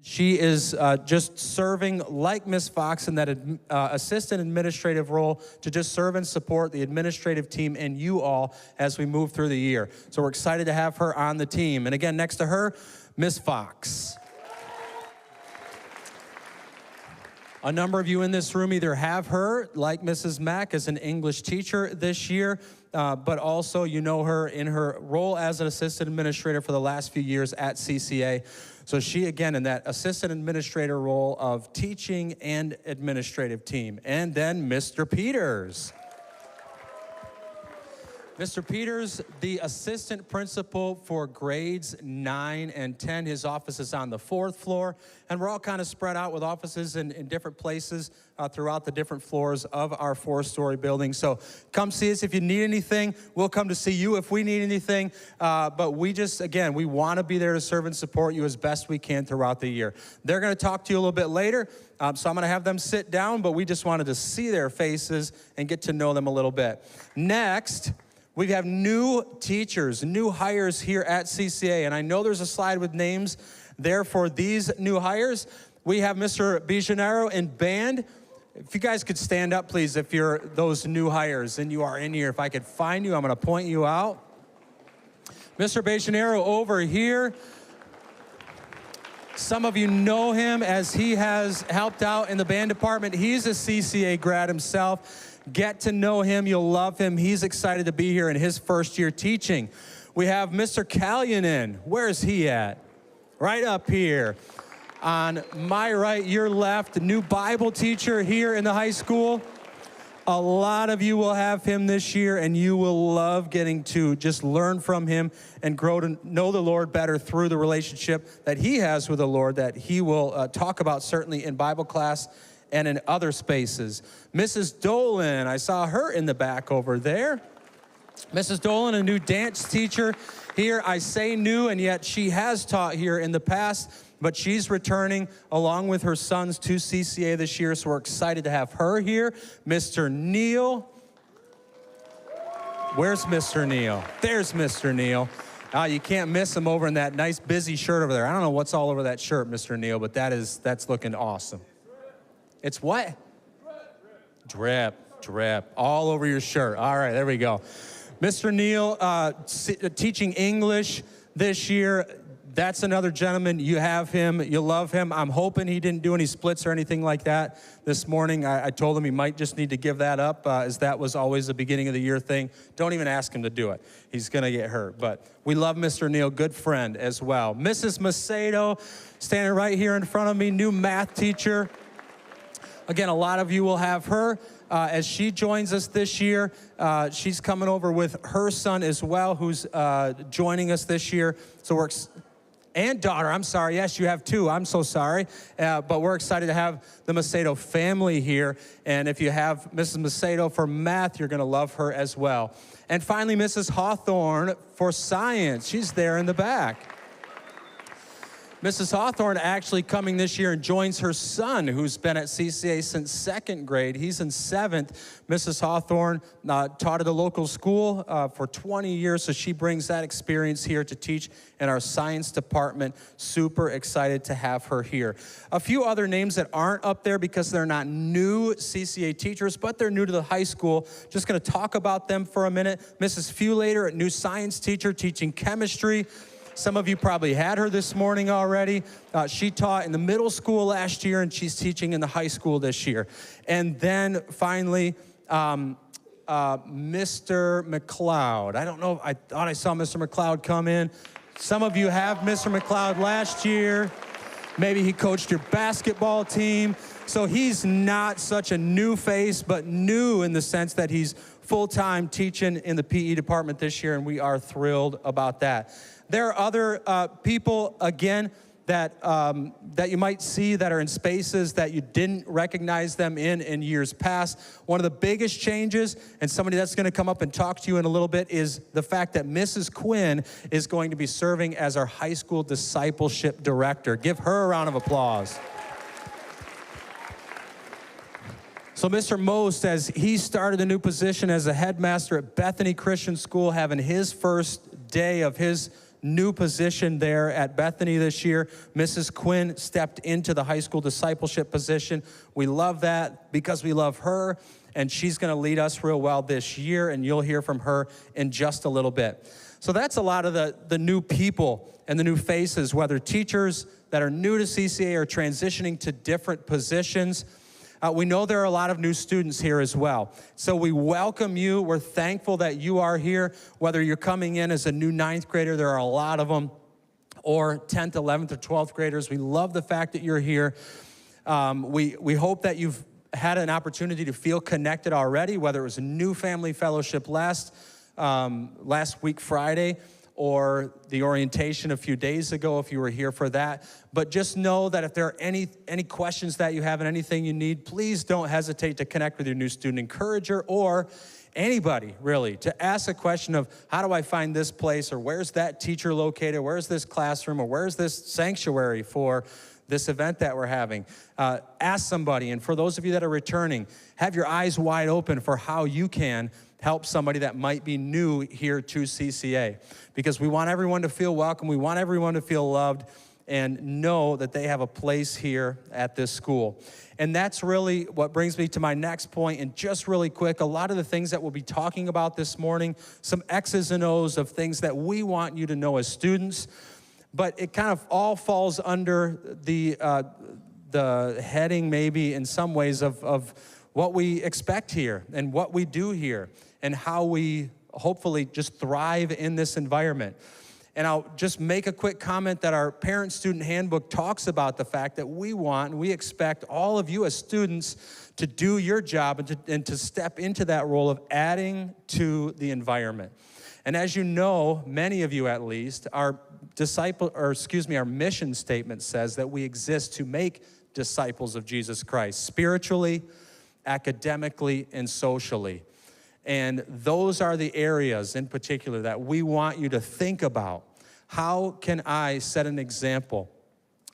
She is just serving like Miss Fox in that assistant administrative role to just serve and support the administrative team and you all as we move through the year. So we're excited to have her on the team. And again, next to her, Miss Fox. A number of you in this room either have her, like Mrs. Mack, as an English teacher this year, but also you know her in her role as an assistant administrator for the last few years at CCA. So she, again, in that assistant administrator role of teaching and administrative team. And then Mr. Peters. Mr. Peters, the assistant principal for grades 9 and 10. His office is on the 4th floor, and we're all kind of spread out with offices in different places throughout the different floors of our 4-story building. So come see us if you need anything. We'll come to see you if we need anything. But we just, again, we want to be there to serve and support you as best we can throughout the year. They're going to talk to you a little bit later, so I'm going to have them sit down, but we just wanted to see their faces and get to know them a little bit. Next, we have new teachers, new hires here at CCA, and I know there's a slide with names there for these new hires. We have Mr. Bijanero in band. If you guys could stand up, please, if you're those new hires and you are in here. If I could find you, I'm going to point you out. Mr. Bijanero over here. Some of you know him as he has helped out in the band department. He's a CCA grad himself. Get to know him. You'll love him. He's excited to be here in his first year teaching. We have Mr. Kalyanin. Where's he at? Right up here. On my right, your left, new Bible teacher here in the high school. A lot of you will have him this year, and you will love getting to just learn from him and grow to know the Lord better through the relationship that he has with the Lord that he will talk about certainly in Bible class and in other spaces. Mrs. Dolan, I saw her in the back over there. Mrs. Dolan, a new dance teacher here. I say new, and yet she has taught here in the past, but she's returning along with her sons to CCA this year, so we're excited to have her here. Mr. Neal. Where's Mr. Neal? There's Mr. Neal. You can't miss him over in that nice busy shirt over there. I don't know what's all over that shirt, Mr. Neal, but that's looking awesome. It's what? Drip, drip, all over your shirt. All right, there we go. Mr. Neal, teaching English this year. That's another gentleman. You have him. You love him. I'm hoping he didn't do any splits or anything like that this morning. I told him he might just need to give that up, as that was always a beginning of the year thing. Don't even ask him to do it. He's going to get hurt. But we love Mr. Neal, good friend as well. Mrs. Macedo, standing right here in front of me, new math teacher. Again, a lot of you will have her as she joins us this year. She's coming over with her son as well, who's joining us this year. So and daughter, I'm sorry. Yes, you have two. I'm so sorry. But we're excited to have the Macedo family here. And if you have Mrs. Macedo for math, you're going to love her as well. And finally, Mrs. Hawthorne for science. She's there in the back. Mrs. Hawthorne actually coming this year and joins her son, who's been at CCA since 2nd grade. He's in 7th. Mrs. Hawthorne taught at a local school for 20 years, so she brings that experience here to teach in our science department. Super excited to have her here. A few other names that aren't up there because they're not new CCA teachers, but they're new to the high school. Just going to talk about them for a minute. Mrs. Fewlater, a new science teacher teaching chemistry. Some of you probably had her this morning already. She taught in the middle school last year, and she's teaching in the high school this year. And then finally, Mr. McLeod. I don't know, I thought I saw Mr. McLeod come in. Some of you have Mr. McLeod last year. Maybe he coached your basketball team. So he's not such a new face, but new in the sense that he's full-time teaching in the PE department this year, and we are thrilled about that. There are other people, again, that you might see that are in spaces that you didn't recognize them in years past. One of the biggest changes, and somebody that's going to come up and talk to you in a little bit, is the fact that Mrs. Quinn is going to be serving as our high school discipleship director. Give her a round of applause. So Mr. Most, as he started a new position as a headmaster at Bethany Christian School, having his first day of his new position there at Bethany this year. Mrs. Quinn stepped into the high school discipleship position. We love that because we love her, and she's going to lead us real well this year, and you'll hear from her in just a little bit. So that's a lot of the new people and the new faces, whether teachers that are new to CCA or transitioning to different positions. We know there are a lot of new students here as well. So we welcome you. We're thankful that you are here. Whether you're coming in as a new 9th grader, there are a lot of them, or 10th, 11th, or 12th graders. We love the fact that you're here. We hope that you've had an opportunity to feel connected already, whether it was a new family fellowship last week Friday, or the orientation a few days ago if you were here for that. But just know that if there are any questions that you have and anything you need, please don't hesitate to connect with your new student encourager or anybody, really, to ask a question of, how do I find this place, or where's that teacher located, where's this classroom, or where's this sanctuary for this event that we're having. Ask somebody, and for those of you that are returning, have your eyes wide open for how you can help somebody that might be new here to CCA, because we want everyone to feel welcome. We want everyone to feel loved and know that they have a place here at this school. And that's really what brings me to my next point. And just really quick, a lot of the things that we'll be talking about this morning, some X's and O's of things that we want you to know as students, but it kind of all falls under the heading, maybe in some ways, of what we expect here and what we do here and how we hopefully just thrive in this environment. And I'll just make a quick comment that our parent-student handbook talks about the fact that we want and we expect all of you as students to do your job and to step into that role of adding to the environment. And as you know, many of you at least, our mission statement says that we exist to make disciples of Jesus Christ, spiritually, academically, and socially. And those are the areas in particular that we want you to think about. How can I set an example?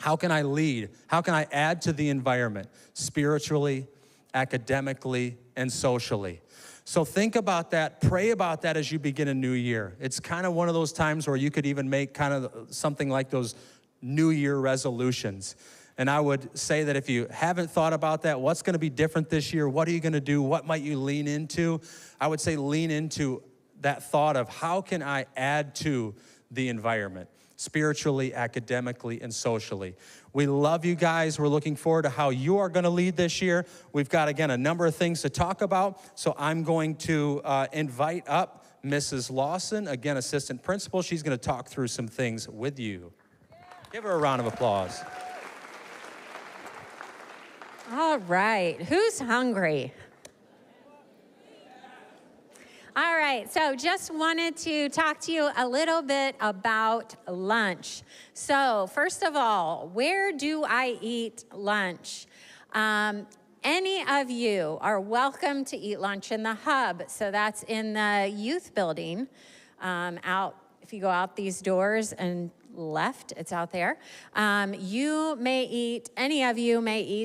How can I lead? How can I add to the environment, spiritually, academically, and socially? So think about that, pray about that as you begin a new year. It's kind of one of those times where you could even make kind of something like those New Year resolutions. And I would say that if you haven't thought about that, what's going to be different this year? What are you going to do? What might you lean into? I would say lean into that thought of, how can I add to the environment, spiritually, academically, and socially. We love you guys. We're looking forward to how you are going to lead this year. We've got, again, a number of things to talk about. So I'm going to invite up Mrs. Lawson, again, assistant principal. She's going to talk through some things with you. Give her a round of applause. All right, who's hungry? All right, so just wanted to talk to you a little bit about lunch. So first of all, where do I eat lunch? Any of you are welcome to eat lunch in the hub. So that's in the youth building. If you go out these doors and left, it's out there. Any of you may eat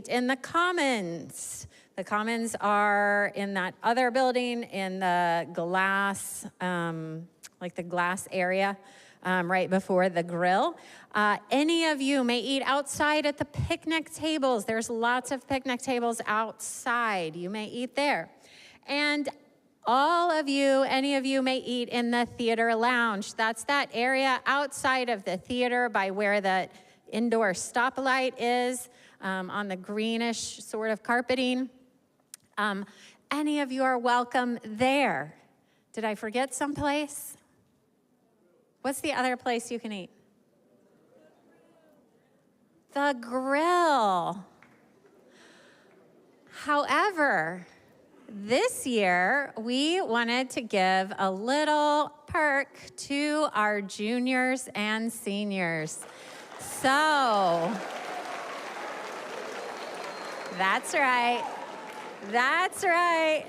in the commons. The commons are in that other building in the glass, like the glass area right before the grill. Any of you may eat outside at the picnic tables. There's lots of picnic tables outside. You may eat there. And any of you may eat in the theater lounge. That's that area outside of the theater by where the indoor stoplight is, on the greenish sort of carpeting. Any of you are welcome there. Did I forget someplace? What's the other place you can eat? The grill. However, this year, we wanted to give a little perk to our juniors and seniors. So, that's right. That's right.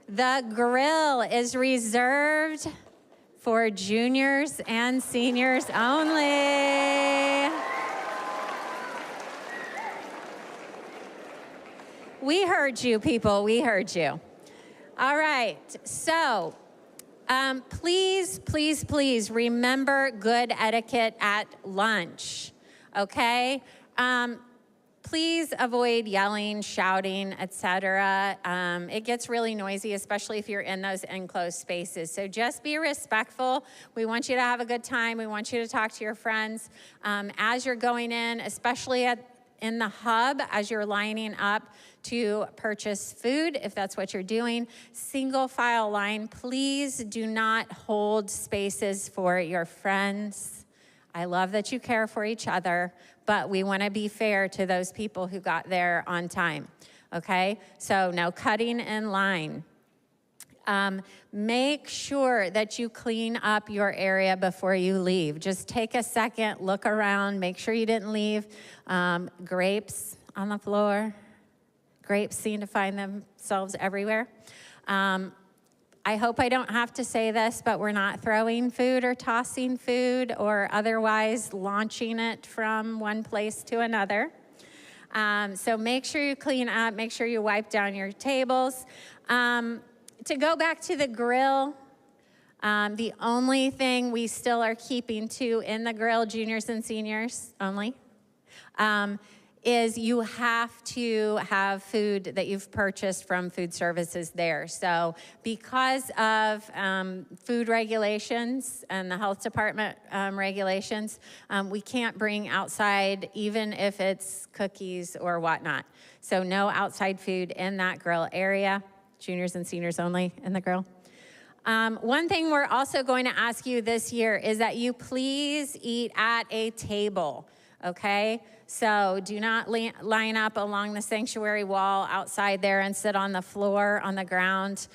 The grill is reserved for juniors and seniors only. We heard you, people. We heard you. All right. So Please, please, please remember good etiquette at lunch, okay? Please avoid yelling, shouting, etc. It gets really noisy, especially if you're in those enclosed spaces. So just be respectful. We want you to have a good time. We want you to talk to your friends as you're going in, especially in the hub as you're lining up to purchase food, if that's what you're doing. Single file line. Please do not hold spaces for your friends. I love that you care for each other, but we want to be fair to those people who got there on time, okay? So no cutting in line. Make sure that you clean up your area before you leave. Just take a second, look around, make sure you didn't leave grapes on the floor. Grapes seem to find themselves everywhere. I hope I don't have to say this, but we're not throwing food or tossing food or otherwise launching it from one place to another. So make sure you clean up, make sure you wipe down your tables. To go back to the grill, the only thing we still are keeping to in the grill, juniors and seniors only, is you have to have food that you've purchased from food services there. So because of food regulations and the health department regulations, we can't bring outside even if it's cookies or whatnot. So no outside food in that grill area, juniors and seniors only in the grill. One thing we're also going to ask you this year is that you please eat at a table, okay? So do not line up along the sanctuary wall outside there and sit on the floor, on the ground.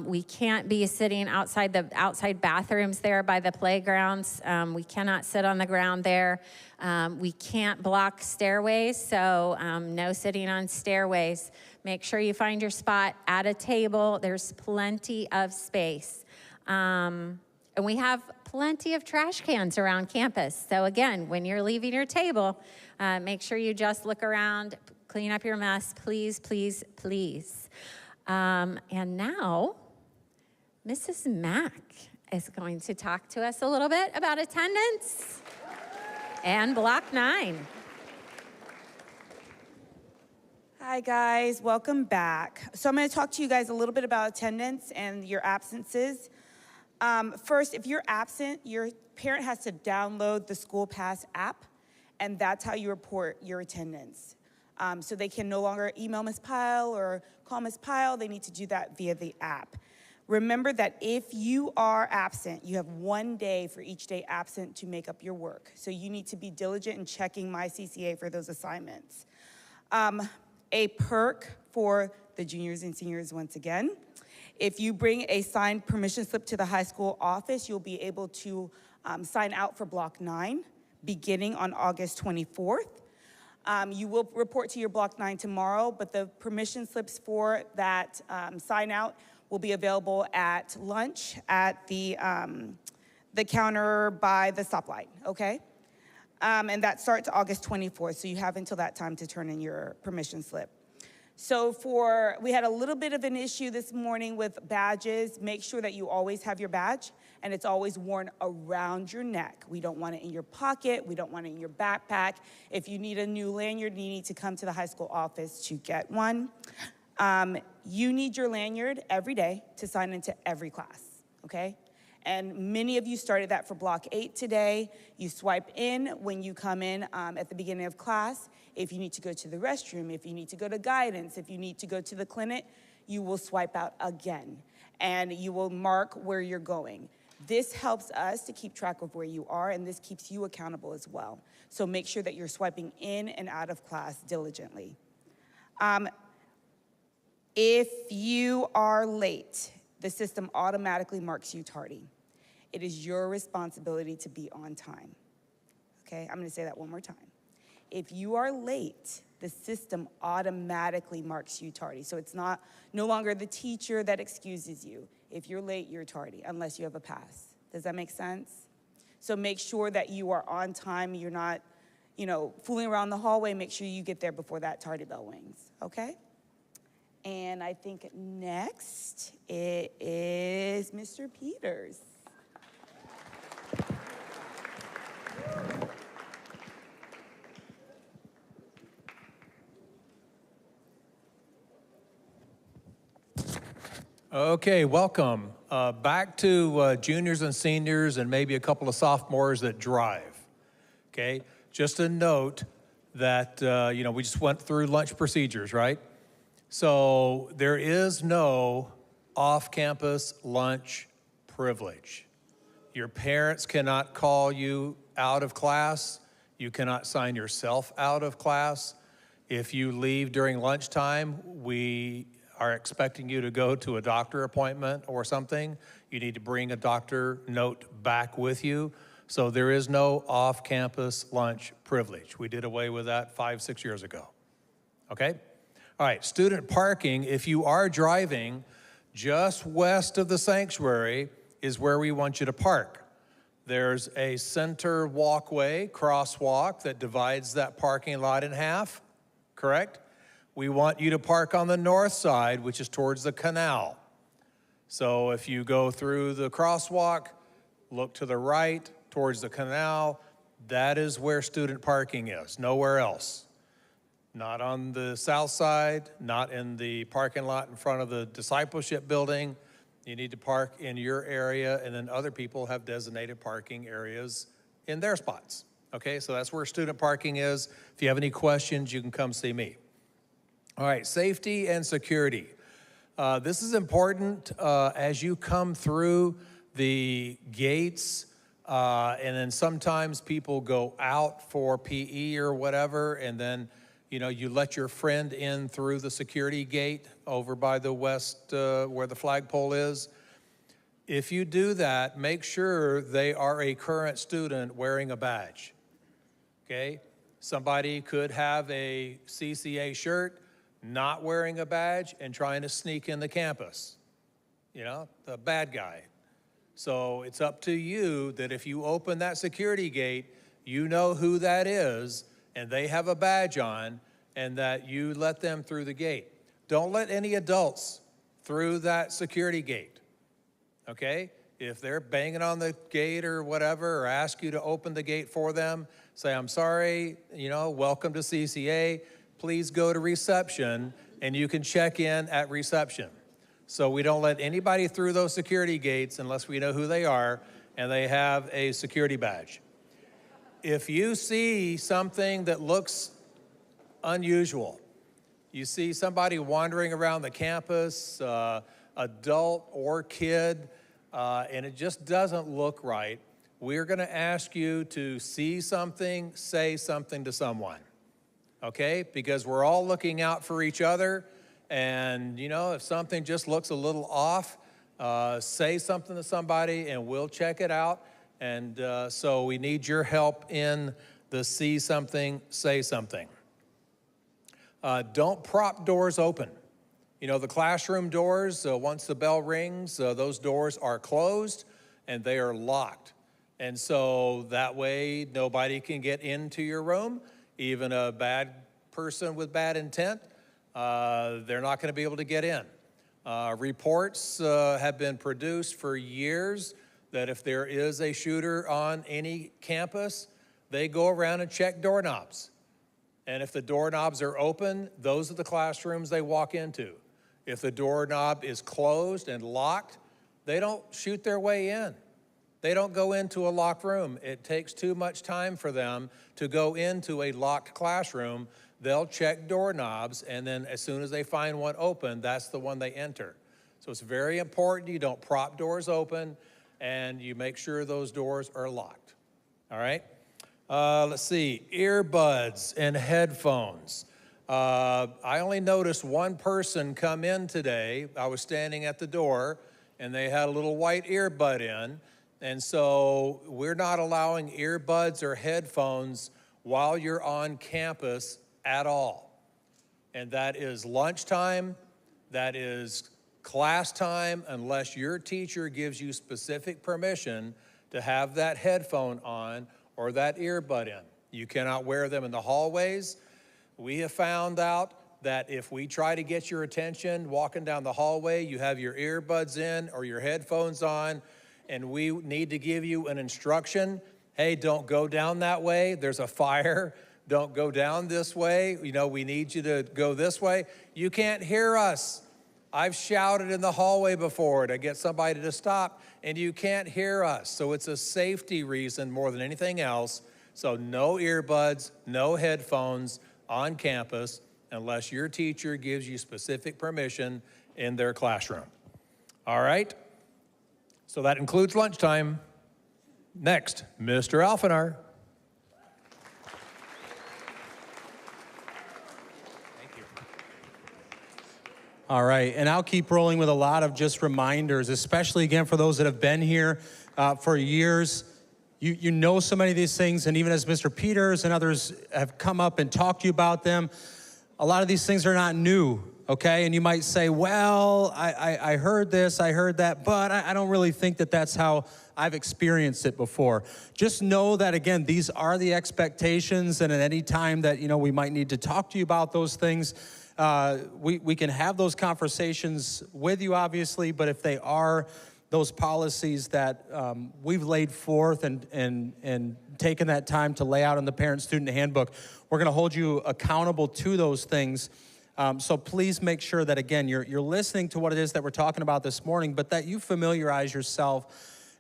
We can't be sitting outside the outside bathrooms there by the playgrounds. We cannot sit on the ground there. We can't block stairways, so no sitting on stairways. Make sure you find your spot at a table. There's plenty of space. And we have plenty of trash cans around campus. So again, when you're leaving your table, make sure you just look around, clean up your mess, please, please, please. And now, Mrs. Mack is going to talk to us a little bit about attendance and Block 9. Hi guys, welcome back. So I'm going to talk to you guys a little bit about attendance and your absences. First, if you're absent, your parent has to download the School Pass app, and that's how you report your attendance. So they can no longer email Ms. Pyle or call Ms. Pyle. They need to do that via the app. Remember that if you are absent, you have 1 day for each day absent to make up your work. So you need to be diligent in checking MyCCA for those assignments. A perk for the juniors and seniors once again. If you bring a signed permission slip to the high school office, you'll be able to sign out for Block 9 beginning on August 24th. You will report to your Block 9 tomorrow, but the permission slips for that sign out will be available at lunch at the counter by the stoplight, okay? And that starts August 24th, so you have until that time to turn in your permission slip. So we had a little bit of an issue this morning with badges. Make sure that you always have your badge and it's always worn around your neck. We don't want it in your pocket. We don't want it in your backpack. If you need a new lanyard, you need to come to the high school office to get one. You need your lanyard every day to sign into every class, okay? And many of you started that for Block 8 today. You swipe in when you come in at the beginning of class. If you need to go to the restroom, if you need to go to guidance, if you need to go to the clinic, you will swipe out again. And you will mark where you're going. This helps us to keep track of where you are, and this keeps you accountable as well. So make sure that you're swiping in and out of class diligently. If you are late, the system automatically marks you tardy. It is your responsibility to be on time. Okay, I'm gonna say that one more time. If you are late, the system automatically marks you tardy. So it's no longer the teacher that excuses you. If you're late, you're tardy, unless you have a pass. Does that make sense? So make sure that you are on time. You're not, fooling around the hallway. Make sure you get there before that tardy bell rings, okay? And I think next it is Mr. Peters. Okay, welcome. Back to juniors and seniors and maybe a couple of sophomores that drive. Okay, just a note that, we just went through lunch procedures, right? So there is no off-campus lunch privilege. Your parents cannot call you out of class. You cannot sign yourself out of class. If you leave during lunchtime, we are expecting you to go to a doctor appointment or something. You need to bring a doctor note back with you. So there is no off-campus lunch privilege. We did away with that 5-6 years ago. Okay? All right, student parking, if you are driving, just west of the sanctuary is where we want you to park. There's a center walkway, crosswalk, that divides that parking lot in half, correct? We want you to park on the north side, which is towards the canal. So if you go through the crosswalk, look to the right, towards the canal, that is where student parking is, nowhere else. Not on the south side, not in the parking lot in front of the discipleship building. You need to park in your area, and then other people have designated parking areas in their spots. Okay, so that's where student parking is. If you have any questions, you can come see me. All right, safety and security. This is important as you come through the gates, and then sometimes people go out for PE or whatever, and then you let your friend in through the security gate over by the west where the flagpole is. If you do that, make sure they are a current student wearing a badge, okay? Somebody could have a CCA shirt, not wearing a badge, and trying to sneak in the campus, the bad guy. So it's up to you that if you open that security gate, you know who that is, and they have a badge on, and that you let them through the gate. Don't let any adults through that security gate, okay? If they're banging on the gate or whatever, or ask you to open the gate for them, say, I'm sorry, welcome to CCA. Please go to reception, and you can check in at reception. So we don't let anybody through those security gates unless we know who they are and they have a security badge. If you see something that looks unusual, you see somebody wandering around the campus, adult or kid, and it just doesn't look right, we're gonna ask you to see something, say something to someone, okay? Because we're all looking out for each other, and if something just looks a little off, say something to somebody and we'll check it out. And so we need your help in the see something, say something. Don't prop doors open. The classroom doors, once the bell rings, those doors are closed and they are locked. And so that way nobody can get into your room, even a bad person with bad intent, they're not gonna be able to get in. Reports have been produced for years that if there is a shooter on any campus, they go around and check doorknobs. And if the doorknobs are open, those are the classrooms they walk into. If the doorknob is closed and locked, they don't shoot their way in. They don't go into a locked room. It takes too much time for them to go into a locked classroom. They'll check doorknobs, and then as soon as they find one open, that's the one they enter. So it's very important you don't prop doors open, and you make sure those doors are locked, all right? Let's see, earbuds and headphones. I only noticed one person come in today. I was standing at the door, and they had a little white earbud in, and so we're not allowing earbuds or headphones while you're on campus at all. And that is lunchtime, that is class time, unless your teacher gives you specific permission to have that headphone on or that earbud in. You cannot wear them in the hallways. We have found out that if we try to get your attention walking down the hallway, you have your earbuds in or your headphones on, and we need to give you an instruction, hey, don't go down that way, there's a fire, don't go down this way, you know, we need you to go this way. You can't hear us. I've shouted in the hallway before to get somebody to stop, and you can't hear us. So it's a safety reason more than anything else. So no earbuds, no headphones on campus unless your teacher gives you specific permission in their classroom. All right? So that includes lunchtime. Next, Mr. Alphenar. All right, and I'll keep rolling with a lot of just reminders, especially again for those that have been here for years. You know so many of these things, and even as Mr. Peters and others have come up and talked to you about them, a lot of these things are not new, okay? And you might say, well, I heard this, I heard that, but I don't really think that that's how I've experienced it before. Just know that, again, these are the expectations, and at any time that, you know, we might need to talk to you about those things, we can have those conversations with you, obviously, but if they are those policies that we've laid forth and taken that time to lay out in the parent-student handbook, we're gonna hold you accountable to those things. So please make sure that, again, you're listening to what it is that we're talking about this morning, but that you familiarize yourself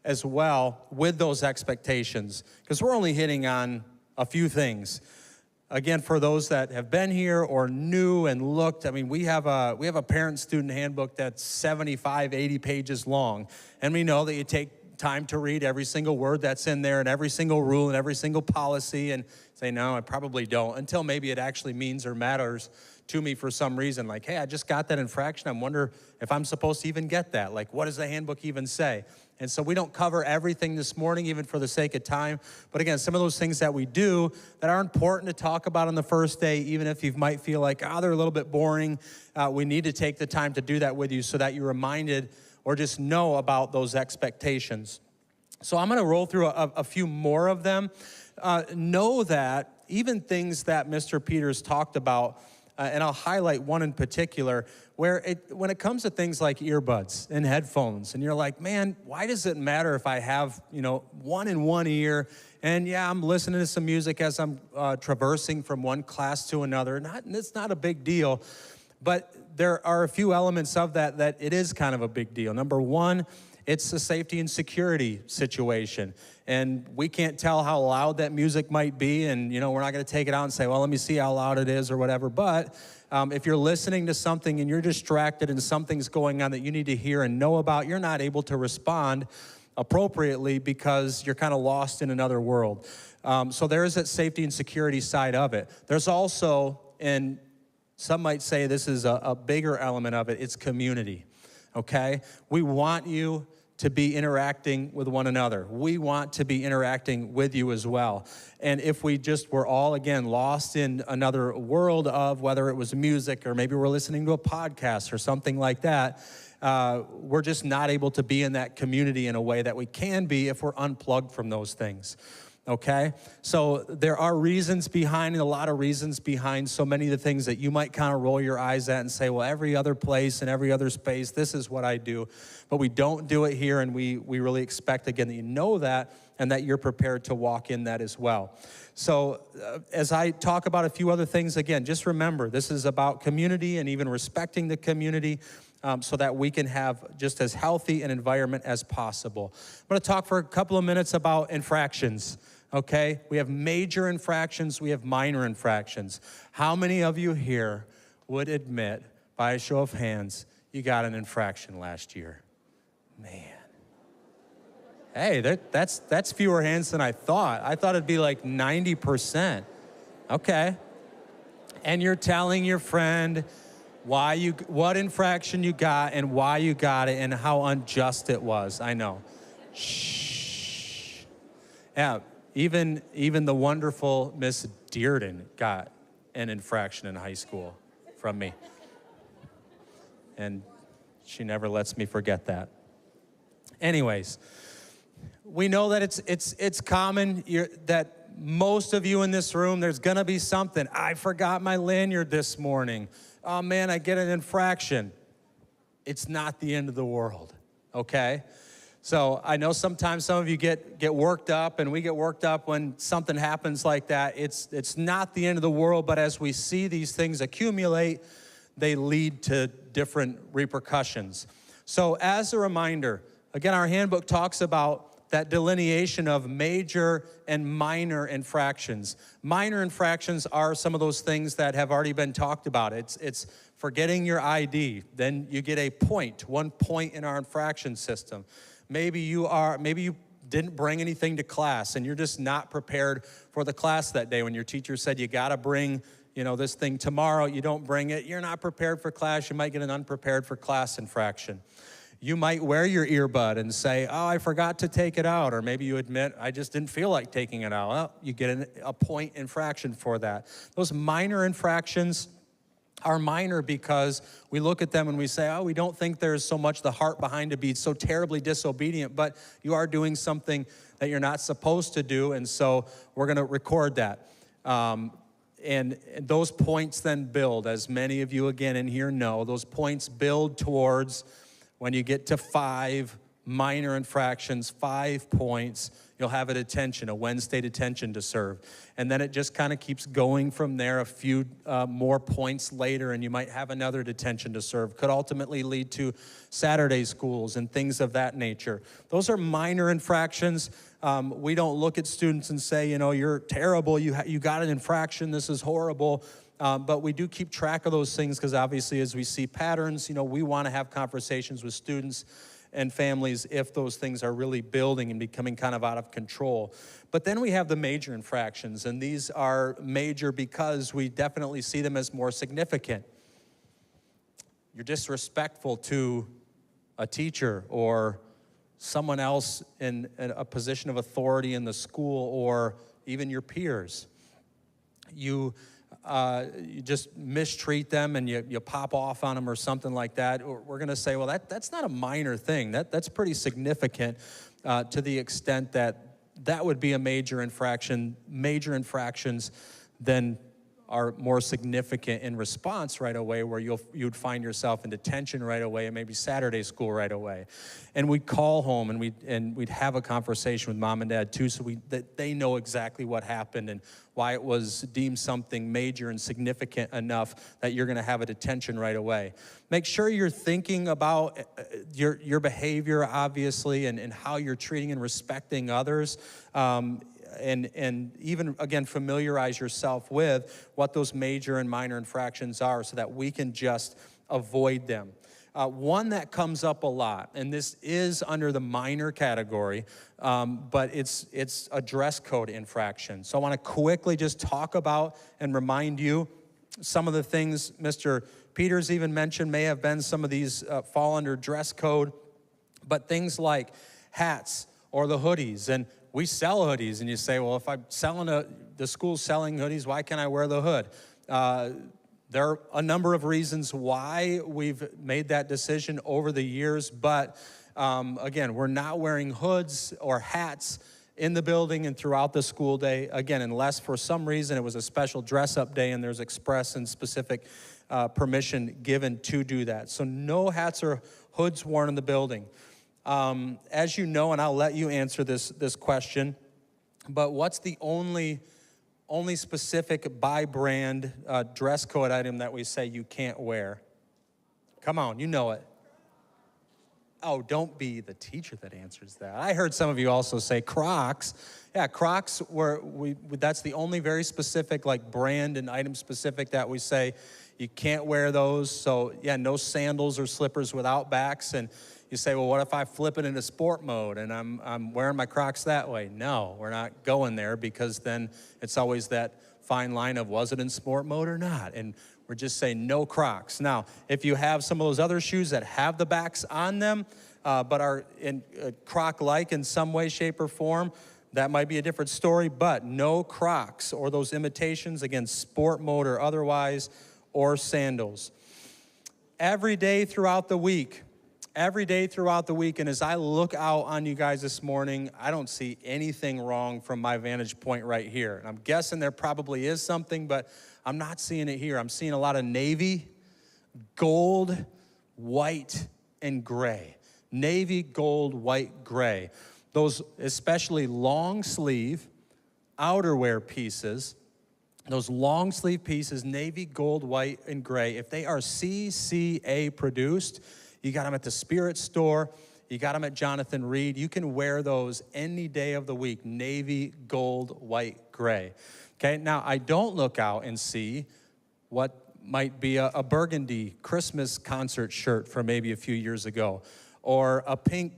as well with those expectations, because we're only hitting on a few things. Again, for those that have been here or new and looked, I mean, we have a parent-student handbook that's 75, 80 pages long, and we know that you take time to read every single word that's in there and every single rule and every single policy and say, no, I probably don't, until maybe it actually means or matters to me for some reason. Like, hey, I just got that infraction. I wonder if I'm supposed to even get that. Like, what does the handbook even say? And so we don't cover everything this morning, even for the sake of time. But again, some of those things that we do that are important to talk about on the first day, even if you might feel like, they're a little bit boring, we need to take the time to do that with you so that you're reminded or just know about those expectations. So I'm gonna roll through a few more of them. Know that even things that Mr. Peters talked about, and I'll highlight one in particular, where when it comes to things like earbuds and headphones, and you're like, man, why does it matter if I have, one in one ear, and yeah, I'm listening to some music as I'm traversing from one class to another. It's not a big deal, but there are a few elements of that it is kind of a big deal. Number one, it's a safety and security situation. And we can't tell how loud that music might be, and we're not gonna take it out and say, well, let me see how loud it is or whatever. But if you're listening to something and you're distracted and something's going on that you need to hear and know about, you're not able to respond appropriately because you're kind of lost in another world. So there is that safety and security side of it. There's also, and some might say this is a bigger element of it, it's community, okay? We want you to be interacting with one another. We want to be interacting with you as well. And if we just were all, again, lost in another world of whether it was music or maybe we're listening to a podcast or something like that, we're just not able to be in that community in a way that we can be if we're unplugged from those things. Okay? So there are reasons behind, and a lot of reasons behind so many of the things that you might kind of roll your eyes at and say, well, every other place and every other space, this is what I do. But we don't do it here, and we really expect, again, that you know that and that you're prepared to walk in that as well. So as I talk about a few other things, again, just remember, this is about community and even respecting the community so that we can have just as healthy an environment as possible. I'm gonna talk for a couple of minutes about infractions. Okay, we have major infractions, we have minor infractions. How many of you here would admit, by a show of hands, you got an infraction last year? Man. Hey, that's fewer hands than I thought. I thought it'd be like 90%. Okay. And you're telling your friend what infraction you got and why you got it and how unjust it was. I know. Shh. Yeah. Even the wonderful Miss Dearden got an infraction in high school from me. And she never lets me forget that. Anyways, we know that it's common that most of you in this room, there's gonna be something. I forgot my lanyard this morning. Oh man, I get an infraction. It's not the end of the world, okay? So I know sometimes some of you get worked up, and we get worked up when something happens like that. It's not the end of the world, but as we see these things accumulate, they lead to different repercussions. So as a reminder, again, our handbook talks about that delineation of major and minor infractions. Minor infractions are some of those things that have already been talked about. It's forgetting your ID, then you get a point, 1 point in our infraction system. Maybe you didn't bring anything to class and you're just not prepared for the class that day when your teacher said you gotta bring this thing tomorrow, you don't bring it, you're not prepared for class, you might get an unprepared for class infraction. You might wear your earbud and say, oh, I forgot to take it out. Or maybe you admit, I just didn't feel like taking it out. Well, you get a point infraction for that. Those minor infractions are minor because we look at them and we say, oh, we don't think there's so much the heart behind to be so terribly disobedient, but you are doing something that you're not supposed to do, and so we're gonna record that. And those points then build, as many of you again in here know, those points build towards when you get to 5 minor infractions, 5 points, you'll have a detention, a Wednesday detention to serve. And then it just kind of keeps going from there. A few more points later, and you might have another detention to serve. Could ultimately lead to Saturday schools and things of that nature. Those are minor infractions. We don't look at students and say, you're terrible, you got an infraction, this is horrible. But we do keep track of those things because obviously as we see patterns, we want to have conversations with students and families if those things are really building and becoming kind of out of control. But then we have the major infractions, and these are major because we definitely see them as more significant. You're disrespectful to a teacher or someone else in a position of authority in the school or even your peers. You just mistreat them and you pop off on them or something like that. We're gonna say, well, that's not a minor thing. That's pretty significant to the extent that would be a major infraction. Major infractions then are more significant in response right away, where you'd find yourself in detention right away and maybe Saturday school right away. And we'd call home and we'd have a conversation with mom and dad too, so that they know exactly what happened and why it was deemed something major and significant enough that you're gonna have a detention right away. Make sure you're thinking about your behavior, obviously, and how you're treating and respecting others. And even, again, familiarize yourself with what those major and minor infractions are so that we can just avoid them. One that comes up a lot, and this is under the minor category, but it's a dress code infraction. So I want to quickly just talk about and remind you some of the things Mr. Peters even mentioned may have been some of these fall under dress code, but things like hats or the hoodies. And we sell hoodies, and you say, well, if I'm selling the school's selling hoodies, why can't I wear the hood? There are a number of reasons why we've made that decision over the years, but again, we're not wearing hoods or hats in the building and throughout the school day, again, unless for some reason it was a special dress-up day and there's express and specific permission given to do that. So no hats or hoods worn in the building. As you know, and I'll let you answer this question, but what's the only specific by brand dress code item that we say you can't wear? Come on, you know it. Oh, don't be the teacher that answers that. I heard some of you also say Crocs. Yeah, Crocs, that's the only very specific, like brand and item specific that we say you can't wear those. So yeah, no sandals or slippers without backs. And you say, well, what if I flip it into sport mode and I'm wearing my Crocs that way? No, we're not going there, because then it's always that fine line of was it in sport mode or not? And we're just saying no Crocs. Now, if you have some of those other shoes that have the backs on them, but are in Croc-like in some way, shape, or form, that might be a different story, but no Crocs or those imitations, again, sport mode or otherwise, or sandals. Every day throughout the week, every day throughout the week. And as I look out on you guys this morning, I don't see anything wrong from my vantage point right here. And I'm guessing there probably is something, but I'm not seeing it here. I'm seeing a lot of navy, gold, white, and gray. Navy, gold, white, gray. Those especially long sleeve outerwear pieces, those long sleeve pieces, navy, gold, white, and gray, if they are CCA produced, you got them at the Spirit Store, you got them at Jonathan Reed. You can wear those any day of the week, navy, gold, white, gray. Okay, now I don't look out and see what might be a burgundy Christmas concert shirt from maybe a few years ago, or a pink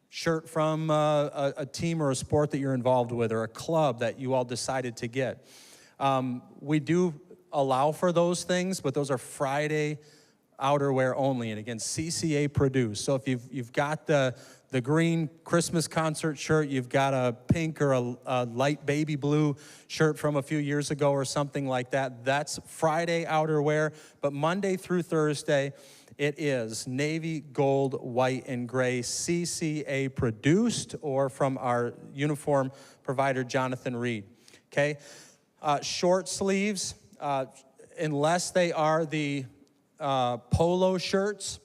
shirt from a team or a sport that you're involved with, or a club that you all decided to get. We do allow for those things, but those are Friday outerwear only, and again, CCA produced. So if you've got the green Christmas concert shirt, you've got a pink or a light baby blue shirt from a few years ago or something like that, that's Friday outerwear. But Monday through Thursday, it is navy, gold, white, and gray, CCA produced, or from our uniform provider, Jonathan Reed. Okay? Short sleeves, unless they are the polo shirts,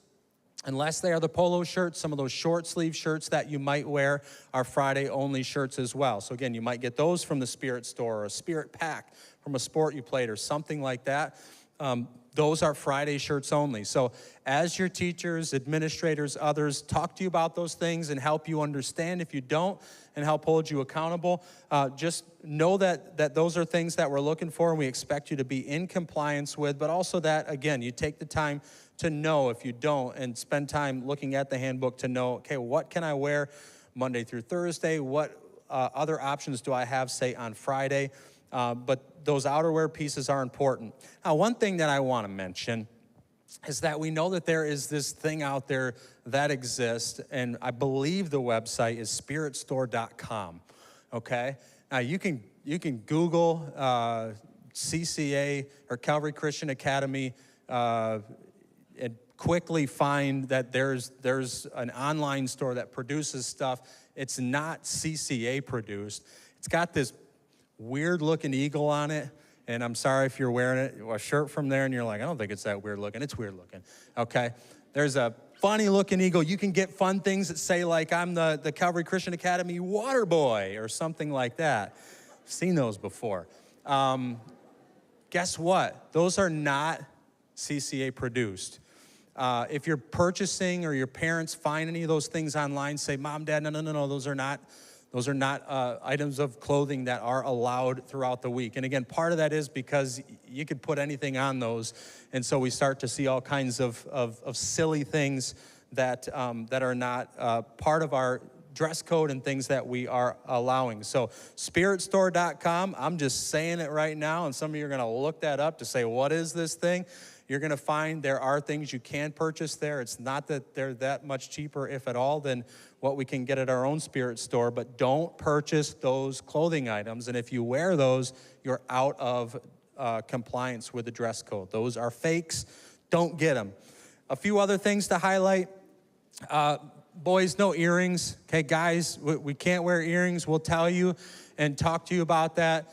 some of those short sleeve shirts that you might wear are Friday only shirts as well. So again, you might get those from the Spirit Store, or a Spirit Pack from a sport you played or something like that. Those are Friday shirts only. So as your teachers, administrators, others talk to you about those things and help you understand if you don't, and help hold you accountable, just know that those are things that we're looking for and we expect you to be in compliance with, but also that, again, you take the time to know if you don't, and spend time looking at the handbook to know, okay, what can I wear Monday through Thursday? What other options do I have, say, on Friday? But those outerwear pieces are important. Now, one thing that I want to mention is that we know that there is this thing out there that exists, and I believe the website is spiritstore.com, okay? Now, you can Google CCA or Calvary Christian Academy and quickly find that there's an online store that produces stuff. It's not CCA produced. It's got this weird looking eagle on it, and I'm sorry if you're wearing a shirt from there and you're like, I don't think it's that weird looking. It's weird looking, okay? There's a funny looking eagle. You can get fun things that say, like, I'm the Calvary Christian Academy water boy or something like that. I've seen those before. Guess what? Those are not CCA produced. If you're purchasing, or your parents find any of those things online, say, Mom, Dad, no, those are not items of clothing that are allowed throughout the week. And again, part of that is because you could put anything on those. And so we start to see all kinds of silly things that are not part of our dress code and things that we are allowing. So spiritstore.com, I'm just saying it right now, and some of you are going to look that up to say, what is this thing? You're going to find there are things you can purchase there. It's not that they're that much cheaper, if at all, than what we can get at our own Spirit Store, but don't purchase those clothing items. And if you wear those, you're out of compliance with the dress code. Those are fakes. Don't get them. A few other things to highlight. Boys, no earrings. Okay, guys, we can't wear earrings. We'll tell you and talk to you about that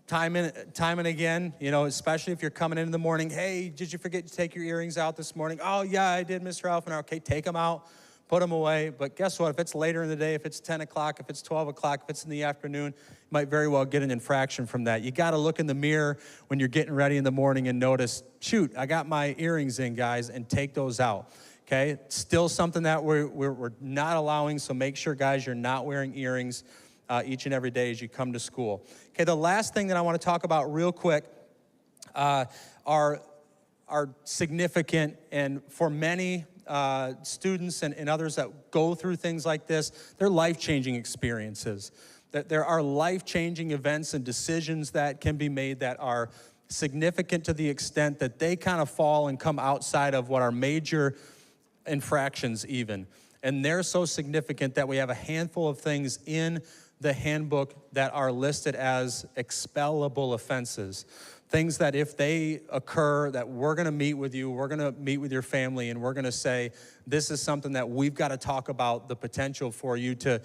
time and again, you know, especially if you're coming in the morning. Hey, did you forget to take your earrings out this morning? Oh, yeah, I did, Mr. Alphen. Okay, take them out, put them away. But guess what? If it's later in the day, if it's 10 o'clock, if it's 12 o'clock, if it's in the afternoon, you might very well get an infraction from that. You got to look in the mirror when you're getting ready in the morning and notice, shoot, I got my earrings in, guys, and take those out. Okay, still something that we're not allowing, so make sure, guys, you're not wearing earrings each and every day as you come to school. Okay, the last thing that I want to talk about real quick are significant, and for many students and others that go through things like this, they're life-changing experiences. That there are life-changing events and decisions that can be made that are significant to the extent that they kind of fall and come outside of what are major infractions even. And they're so significant that we have a handful of things in the handbook that are listed as expellable offenses. things that if they occur, that we're gonna meet with you, we're gonna meet with your family, and we're gonna say, this is something that we've gotta talk about, the potential for you to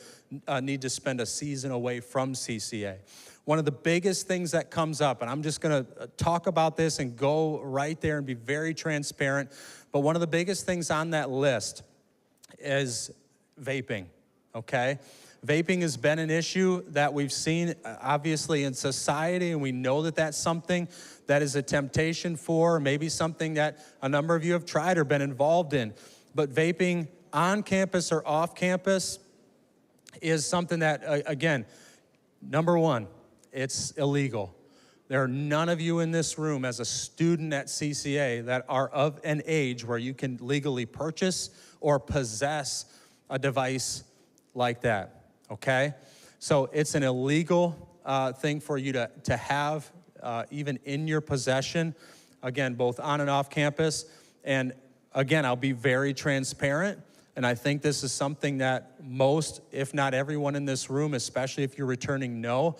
need to spend a season away from CCA. One of the biggest things that comes up, and I'm just gonna talk about this and go right there and be very transparent, but one of the biggest things on that list is vaping, okay? Vaping has been an issue that we've seen, obviously, in society, and we know that that's something that is a temptation for, maybe something that a number of you have tried or been involved in. But vaping on campus or off campus is something that, again, number one, it's illegal. There are none of you in this room as a student at CCA that are of an age where you can legally purchase or possess a device like that. Okay? So it's an illegal thing for you to have even in your possession, again, both on and off campus. And again, I'll be very transparent, and I think this is something that most, if not everyone in this room, especially if you're returning, know,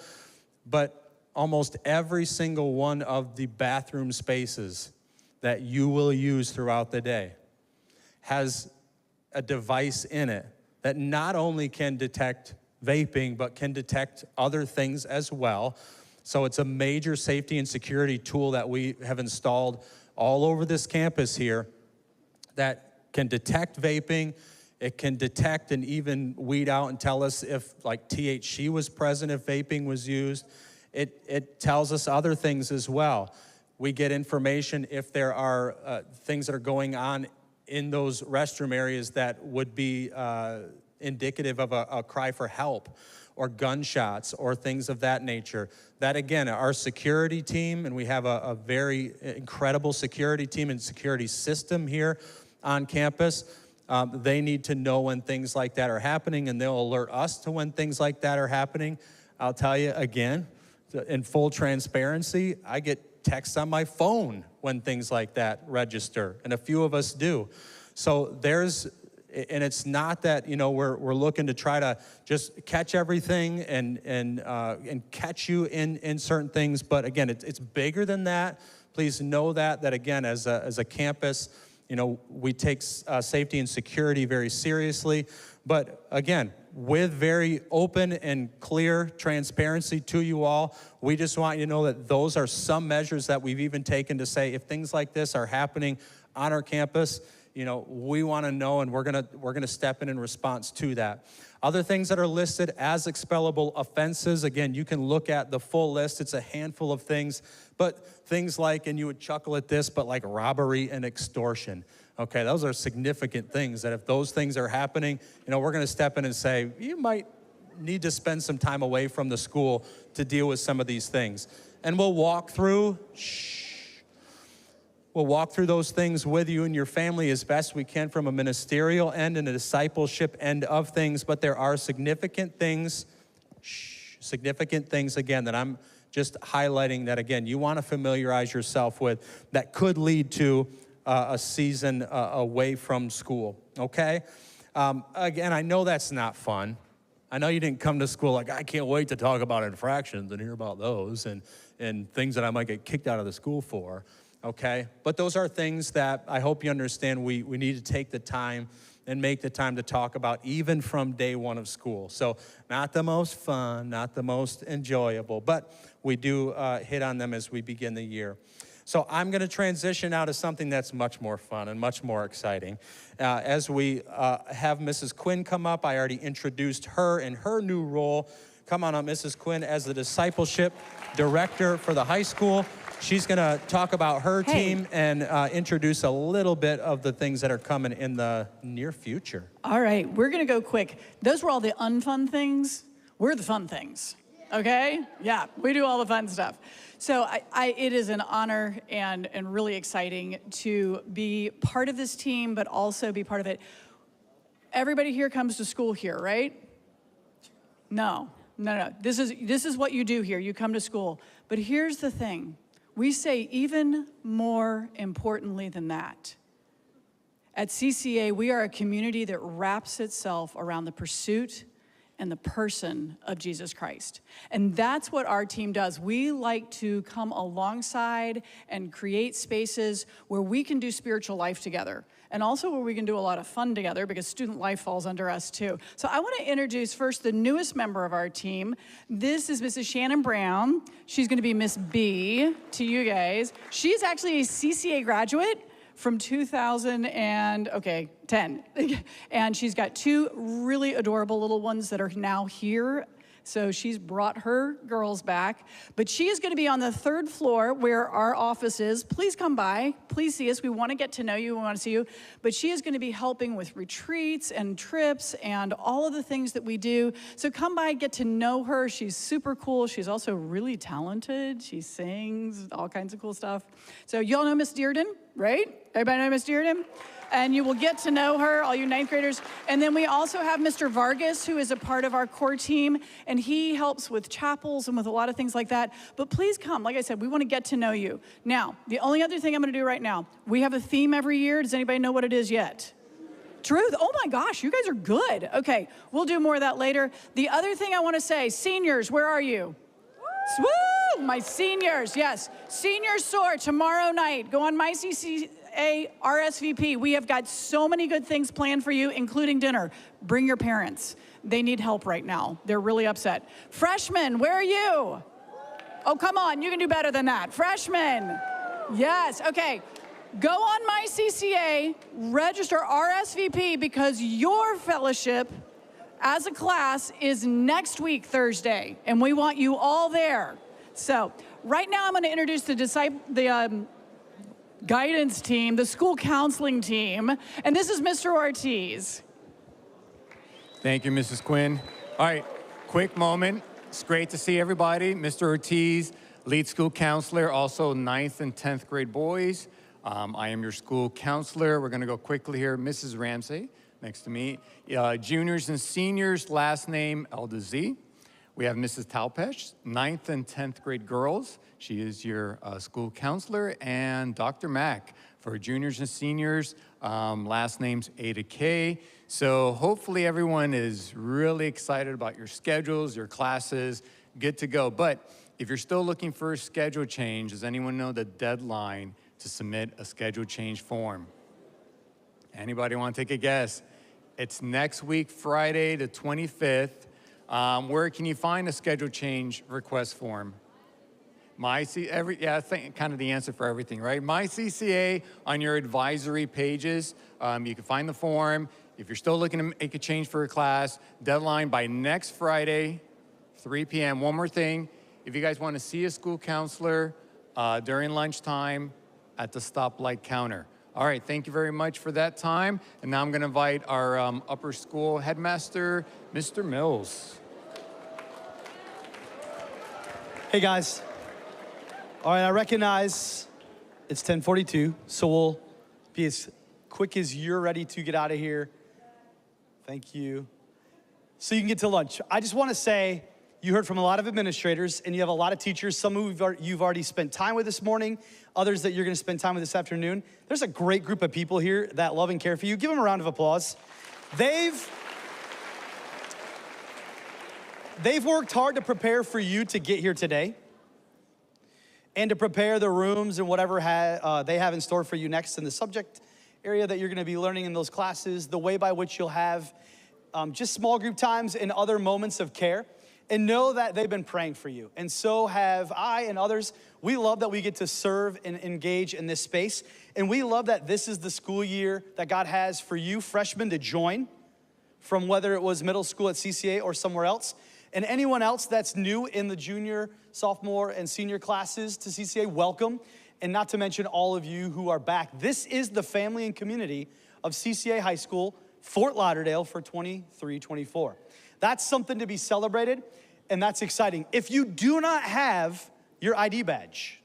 but almost every single one of the bathroom spaces that you will use throughout the day has a device in it that not only can detect vaping, but can detect other things as well. So it's a major safety and security tool that we have installed all over this campus here that can detect vaping. It can detect and even weed out and tell us if like THC was present, if vaping was used. It tells us other things as well. We get information if there are things that are going on in those restroom areas that would be indicative of a cry for help or gunshots or things of that nature. That again, our security team, and we have a very incredible security team and security system here on campus, they need to know when things like that are happening, and they'll alert us to when things like that are happening. I'll tell you again, in full transparency, I get texts on my phone when things like that register, and a few of us do. So and it's not that, we're looking to try to just catch everything and catch you in certain things, but again, it's bigger than that. Please know that again, as a campus, we take safety and security very seriously, but again, with very open and clear transparency to you all, we just want you to know that those are some measures that we've even taken to say if things like this are happening on our campus, we want to know, and we're gonna step in response to that. Other things that are listed as expellable offenses, again, you can look at the full list. It's a handful of things, but things like, and you would chuckle at this, but like robbery and extortion. Okay, those are significant things that if those things are happening, we're gonna step in and say, you might need to spend some time away from the school to deal with some of these things. And we'll walk through, We'll walk through those things with you and your family as best we can from a ministerial end and a discipleship end of things, but there are significant things again that I'm just highlighting that again, you wanna familiarize yourself with that could lead to a season away from school, okay? Again, I know that's not fun. I know you didn't come to school like, I can't wait to talk about infractions and hear about those and things that I might get kicked out of the school for. Okay, but those are things that I hope you understand we need to take the time and make the time to talk about even from day one of school. So not the most fun, not the most enjoyable, but we do hit on them as we begin the year. So I'm gonna transition now to something that's much more fun and much more exciting. As we have Mrs. Quinn come up, I already introduced her in her new role. Come on up, Mrs. Quinn, as the discipleship director for the high school. She's gonna talk about her team and introduce a little bit of the things that are coming in the near future. All right, we're gonna go quick. Those were all the unfun things. We're the fun things, okay? Yeah, we do all the fun stuff. So it is an honor and really exciting to be part of this team, but also be part of it. Everybody here comes to school here, right? No. This is what you do here. You come to school. But here's the thing. We say even more importantly than that. At CCA, we are a community that wraps itself around the pursuit and the person of Jesus Christ. And that's what our team does. We like to come alongside and create spaces where we can do spiritual life together, and also where we can do a lot of fun together, because student life falls under us too. So I want to introduce first the newest member of our team. This is Mrs. Shannon Brown. She's going to be Miss B to you guys. She's actually a CCA graduate from 2010. And she's got two really adorable little ones that are now here. So she's brought her girls back. But she is going to be on the third floor where our office is. Please come by. Please see us. We want to get to know you. We want to see you. But she is going to be helping with retreats and trips and all of the things that we do. So come by, get to know her. She's super cool. She's also really talented. She sings, all kinds of cool stuff. So you all know Miss Dearden, right? Everybody know Miss Dearden? And you will get to know her, all you ninth graders. And then we also have Mr. Vargas, who is a part of our core team, and he helps with chapels and with a lot of things like that. But please come. Like I said, we want to get to know you. Now, the only other thing I'm going to do right now, we have a theme every year. Does anybody know what it is yet? Truth. Oh my gosh, you guys are good. Okay, we'll do more of that later. The other thing I want to say, seniors, where are you? Woo! My seniors, yes. Senior Soar tomorrow night. Go on MyCCA RSVP. We have got so many good things planned for you, including dinner. Bring your parents. They need help right now. They're really upset. Freshmen, where are you? Oh, come on, you can do better than that. Freshmen. Yes, okay. Go on MyCCA, register RSVP, because your fellowship as a class is next week, Thursday, and we want you all there. So right now I'm going to introduce the guidance team, the school counseling team, and this is Mr. Ortiz. Thank you, Mrs. Quinn. All right, quick moment. It's great to see everybody. Mr. Ortiz, lead school counselor, also 9th and 10th grade boys. I am your school counselor. We're going to go quickly here. Mrs. Ramsey, next to me. Juniors and seniors, last name Eldazi. We have Mrs. Talpesh, 9th and 10th grade girls. She is your school counselor. And Dr. Mack for juniors and seniors, last name's Ada K. So hopefully everyone is really excited about your schedules, your classes, good to go. But if you're still looking for a schedule change, does anyone know the deadline to submit a schedule change form? Anybody want to take a guess? It's next week, Friday, the 25th. Where can you find a schedule change request form? I think kind of the answer for everything, right? MyCCA on your advisory pages. You can find the form. If you're still looking to make a change for a class, deadline by next Friday, 3 p.m. One more thing, if you guys want to see a school counselor during lunchtime at the stoplight counter. All right, thank you very much for that time. And now I'm going to invite our upper school headmaster, Mr. Mills. Hey guys. All right, I recognize it's 10:42, so we'll be as quick as you're ready to get out of here. Thank you. So you can get to lunch. I just want to say, you heard from a lot of administrators, and you have a lot of teachers. Some who you've already spent time with this morning, others that you're going to spend time with this afternoon. There's a great group of people here that love and care for you. Give them a round of applause. They've worked hard to prepare for you to get here today and to prepare the rooms and whatever they have in store for you next in the subject area that you're going to be learning in those classes, the way by which you'll have just small group times and other moments of care. And know that they've been praying for you. And so have I and others. We love that we get to serve and engage in this space. And we love that this is the school year that God has for you freshmen to join, from whether it was middle school at CCA or somewhere else. And anyone else that's new in the junior, sophomore, and senior classes to CCA, welcome. And not to mention all of you who are back. This is the family and community of CCA High School, Fort Lauderdale for 23-24. That's something to be celebrated, and that's exciting. If you do not have your ID badge,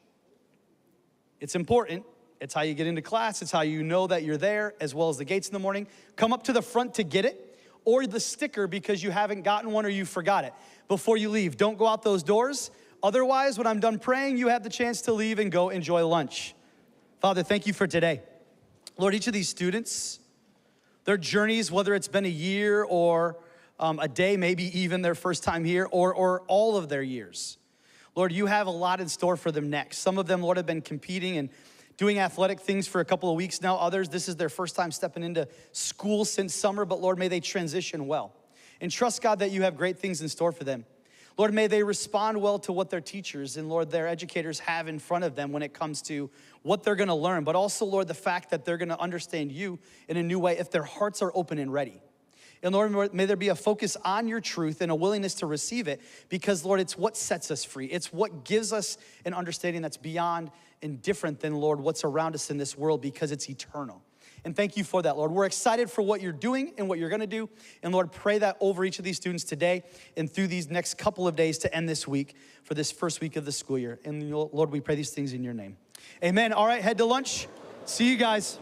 it's important. It's how you get into class. It's how you know that you're there, as well as the gates in the morning. Come up to the front to get it, or the sticker because you haven't gotten one or you forgot it. Before you leave, don't go out those doors. Otherwise, when I'm done praying, you have the chance to leave and go enjoy lunch. Father, thank you for today. Lord, each of these students, their journeys, whether it's been a year or a day, maybe even their first time here, or all of their years. Lord, you have a lot in store for them next. Some of them, Lord, have been competing and doing athletic things for a couple of weeks now. Others, this is their first time stepping into school since summer, but Lord, may they transition well. And trust, God, that you have great things in store for them. Lord, may they respond well to what their teachers and, Lord, their educators have in front of them when it comes to what they're gonna learn, but also, Lord, the fact that they're gonna understand you in a new way if their hearts are open and ready. And Lord, may there be a focus on your truth and a willingness to receive it because, Lord, it's what sets us free. It's what gives us an understanding that's beyond and different than, Lord, what's around us in this world because it's eternal. And thank you for that, Lord. We're excited for what you're doing and what you're gonna do. And Lord, pray that over each of these students today and through these next couple of days to end this week for this first week of the school year. And Lord, we pray these things in your name. Amen. All right, head to lunch. See you guys.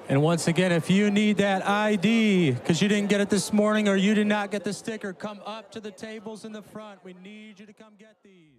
And once again, if you need that ID because you didn't get it this morning or you did not get the sticker, come up to the tables in the front. We need you to come get these.